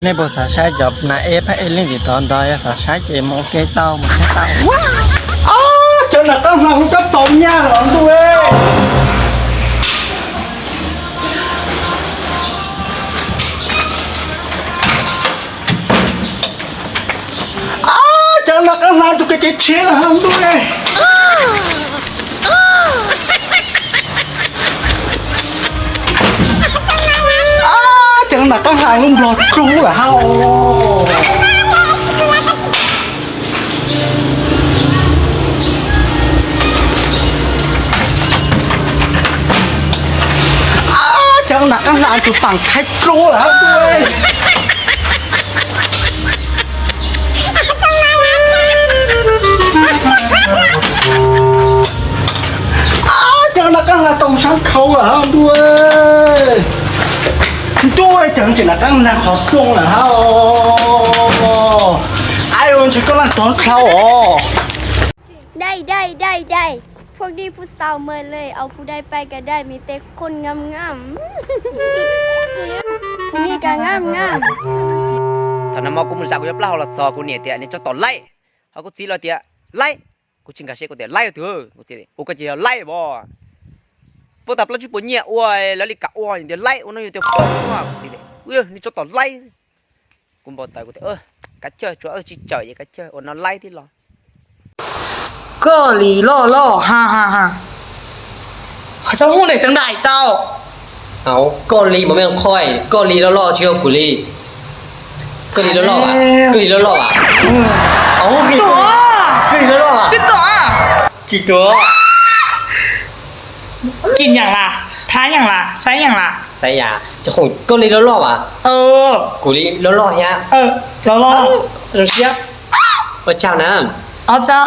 ในบทสาใช้จบนาเอฟให้เอลินติดตอนดอยสาใช้เจมโอเคเต้ามาให้เต้าchân là tao làm cấp tôm nha rồi tôi chân là tao làm tôi cái chết là không tôi chân là tao làm luôn lọt chú là không chẳng là các bạn tụi bằng khách rô là tôi chẳng là các là tổng sáng khâu là không tôi chẳng chỉ là các là họ trung là không ai ơn chỉ có là toán saoได้พวกดีผู้สาวเมื่อเลยเอาผู้ใดไปก็ได้มีแต่คนงามนี่ก็งาม thằng nào mà cũng muốn sao cũng lao là sò cũng nhẹ tiệt này cho tỏ lay họ cũng chỉ là tiệt lay cũng chừng cả xe cũng tiệt lay thôi cũng chỉ cũng cái gì là lay bò bữa tập là chút bữa nhẹ ôi là đi cả ôi tiệt lay nó như tiệt phong quá cũng chỉ ui đi cho tỏ lay cũng bỏ tay cũng tiệt cá chơi chỗ chỉ chơi vậy cá chơi nó lay thì lo個里落落哈哈哈เขาเจ้าหู้ไหนจังได้เจ้าเอาเกาหลีบ่แม่นค่อยเกาหลีแล้วรอเชียวกุลีเกาหลีแล้วรออ่ะเกาหลีแล้วรออ่ะเอากี่ตัวเกาหลีแล้วรออ่ะจิตตัว กี่ตัวกินอย่างล่ะท้ายอย่างล่ะใช้อย่างล่ะใส่ยาจะคงเกาหลีแล้วรออ่ะกุลีแล้วรอยะแล้วรอเราเชียบว่าเจ้านะอ๋อเจ้า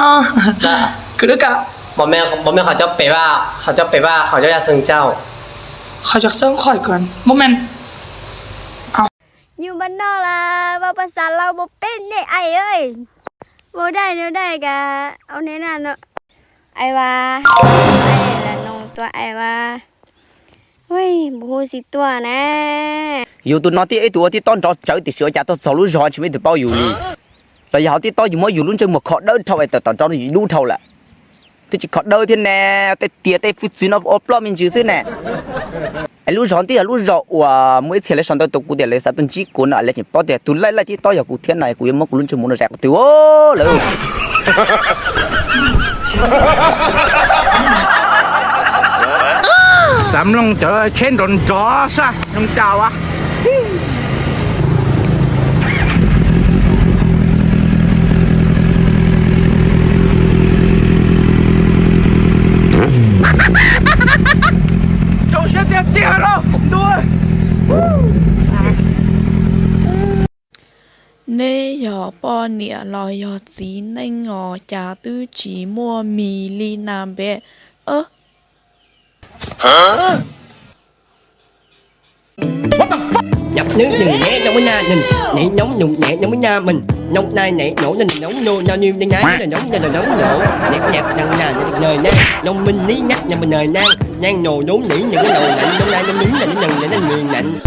แล้วคือลูกอะบ่แม่เขาจะไปว่าเขาจะอยากซึ่งเจ้าเขาจะเซิร์ฟข่อยก่อนโมเมนต์อยู่บ้านนอกล่ะว่าภาษาเราบ่เป็นเนี่ยไอ้เอ้ยบ่ได้เนาะได้กะเอาแน่นอนเนาะไอ้ว่าไอ้ละน้องตัวไอ้ว่าเฮ้ยบ่ฮู้สิตัวนะ อยู่ตัวน้อยที่ไอ้ตัวที่ต้นจอเจอติดเชื้อจากตัวสรุปจอชีวิตตัวเป้าอยู่นี่แล้วเขาที่ต้นอยู่มั่วอยู่ลุ้นจนหมดขอเดินเท่าไอ้แต่ตอนจออยู่ดูเท่าแหละที่จะขอเดินที่แน่แต่เตี้ยแต่ฟุตซินเอาปล้อมันจืดซิแน่ไอ้ลูกจอนที่ไอ้ลูกจอว่าเมื่อเช้าเลยฉันตัวกูเดี๋ยวเลยสัตว์ต้นจีกูน่ะเลยจีป้อเดี๋ยวตัวไล่ที่ต้นอยู่กูเทียนไหนกูยังมั่วกูลุ้นจนหมดแจกตัวเลยสำลงเจอเช่นโดนจอซะน้องเจ้าอ่ะchỗ xe tiền tiền đâu cũng đua nê nhỏ bò nịa lò nhỏ xí nên ngò chả tư chỉ mua mì ly nam bẹ nhập nước dừng nhé trong cái nhà nhìn nhảy nóng nhụng nhẹ trong cái nhà mình nông nai nhảy nổ nên nóng nô nhau như đen ái là nóng nổ nhạc nhạc đằng nà nhạc đời nang nông minh lý nhắc nhà mình đời nang nang nổ đốn nỉ những cái đầu lạnh trong nai trong nướng là những lần là nó người lạnh